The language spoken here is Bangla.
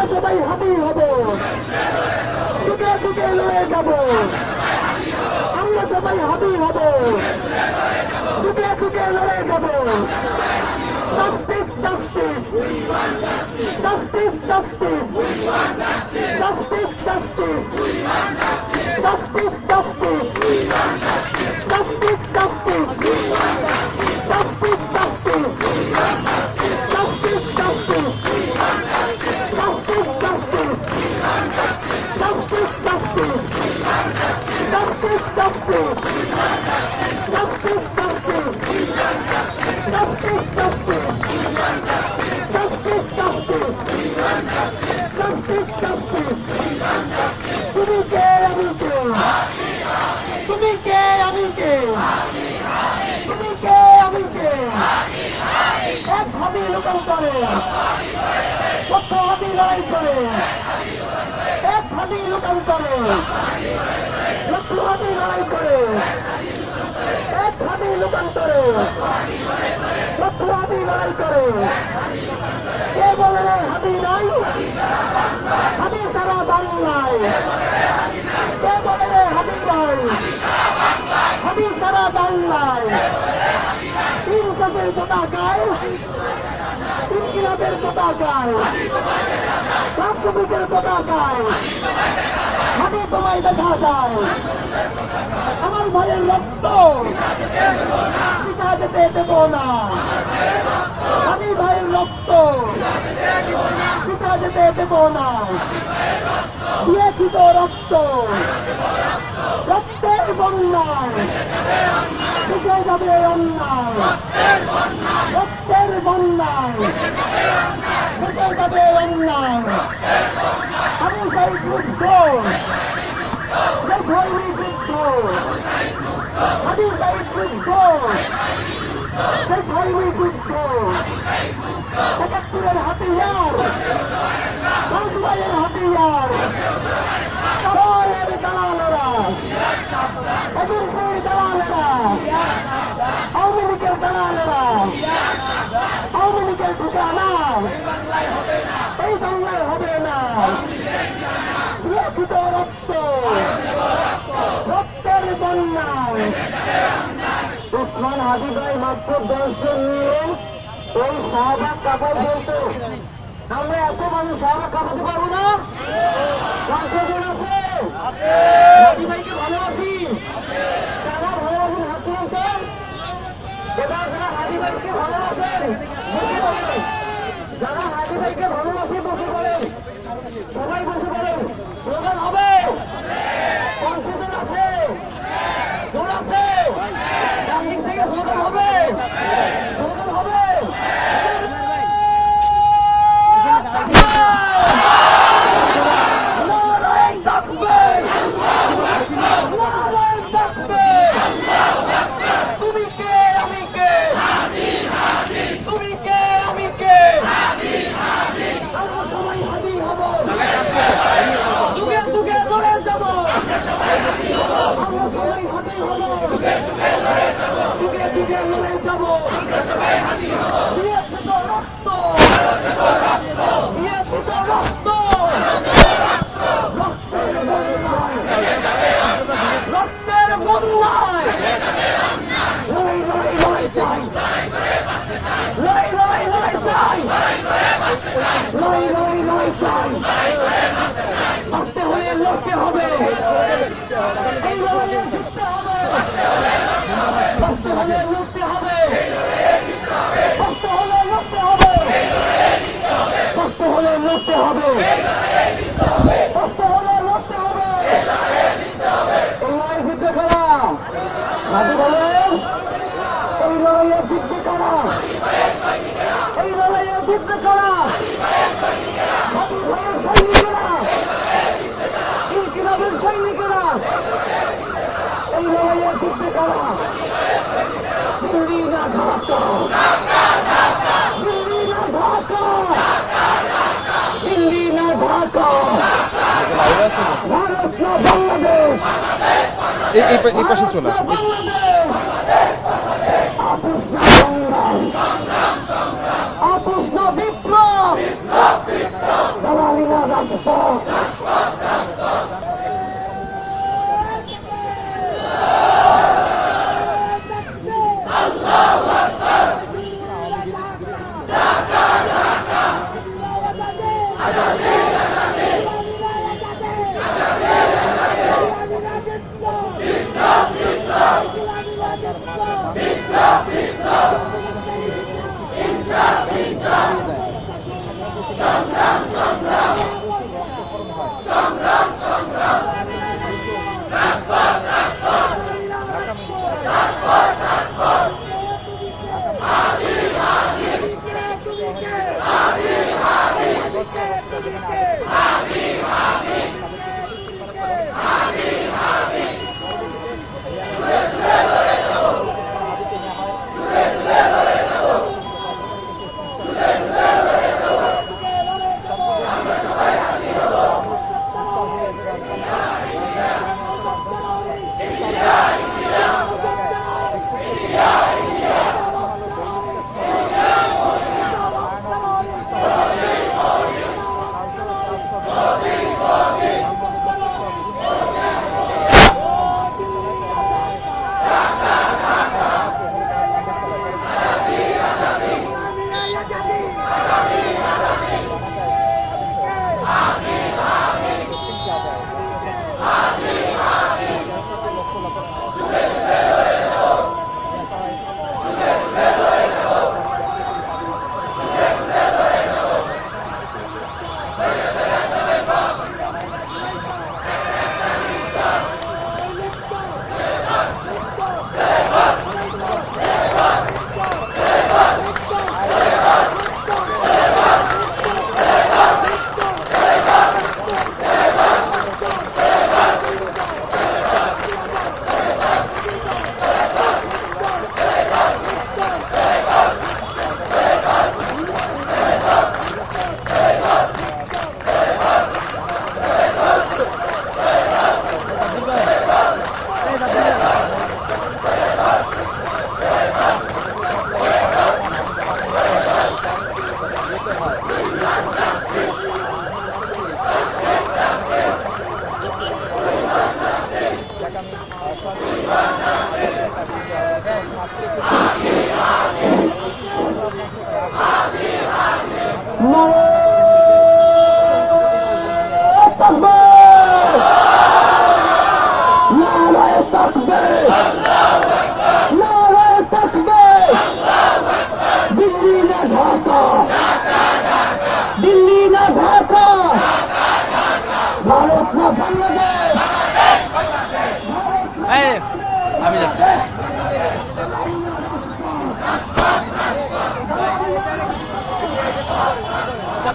সবাই হাতেই হব, টুকে টুকে লড়ে যাব, আমরা সবাই হাতেই হব, টুকে টুকে লড়ে যাব। Justice, justice, justice, justice, justice, justice, justice, justice, justice, justice, justice, justice, justice, তুমি কে আমি কে, তুমি কে আমি কে, এক হাতি লোকান্তরে পক্ষ হাতি লড়াই করে, এক হাতি লোকান্তরে লক্ষ হাতি লড়াই করে, এক হাতি লোকান্তরে লক্ষ হাতি লড়াই করে। কে বলে হাতি নাই, হাতি সারা বাংলায়, কে বলে হাতি নাই, হাতি সারা বাংলায়। ইনসাফের পতাকায়, ইনকিলাবের পতাকায়, রাষ্ট্রপতির পতাকায় হাতি তোমায় দেখা যায়। আমার ভাইয়ের রক্ত পিতা যেতে দেব না, হাতি ভাইয়ের রক্ত পিতা যেতে দেব না। দিয়েছি তো রক্ত, রক্তের বন্যায় ভেসে যাবে অন্যায়, রক্তের বন্যায় ভেসে যাবে অন্যায়। আমি সেই যুদ্ধ শেষ হয়নি, যুদ্ধ আমি সেই যুদ্ধ শেষ হয়নি, যুদ্ধ ৭১-এর হাতিয়ার ইতিহাস দিয়েছি তো রক্ত, রক্তের বন্যায়। উসমান হাদি ভাই মাত্র 10 জন নিয়ে এই শাহবাগ কাপড় বলতো, আমরা এত মানুষ শাহবাগ কাপাতে পারবো না। কতজন আছে? হাদি ভাইকে ভালোবাসি, যারা ভালোবাসেন হাত তুলতেন। এবার যারা হাদি ভাইকে ভালোবাসেন বসে পড়েন, যারা হাদি ভাইকে ভালোবাসে বসে পড়েন, সবাই বসে পড়েন। স্লোগান হবে, কনফিউশন আছে, জোর আছে, ডান দিক থেকে স্লোগান হবে, স্লোগান হবে। নারায়ে তাকবীর, নারায়ে তাকবীর। তুমি কে আমি কে, তুমি কে আমি কে, আমরা সবাই হাদি হব, যুগে যুগে লড়ে যাব, আমরা সবাই হাদি হব, যুগে যুগে লড়ে যাব। দিয়েছি তো রক্ত, দিয়েছি তো রক্ত, রক্তের বন্যায়, রক্তের বন্যায়। লড়াই লড়াই লড়াই চাই, লড়াই লড়াই লড়াই চাই, লড়াই লড়াই লড়াই চাই। বাঁচতে হলে লড়তে হবে, এই লড়াইয়ে জিততে হবে, বাঁচতে হলে লড়তে হবে, বাঁচতে হলে লড়তে হবে, বাঁচতে হলে লড়তে হবে, বাঁচতে হলে লড়তে হবে। এই লড়াই জিতবে কারা? হাদি বলেন, এই লড়াইয়ে জিতবে কারা? এই লড়াইয়ে জিতবে কারা? হাদি ভাইয়ের সৈনিকেরা, ইনকিলাবের সৈনিকেরা। এই লড়াইয়ে জিতবে কারা? দিল্লি না ঢাকা, দিল্লি না ঢাকা, দিল্লি না ঢাকা, ভারত না বাংলাদেশ, এই পাশে চলে আসুন। বাংলাদেশ। আপোষ না সংগ্রাম, আপোষ না বিপ্লব, দালালি না রাজপথ।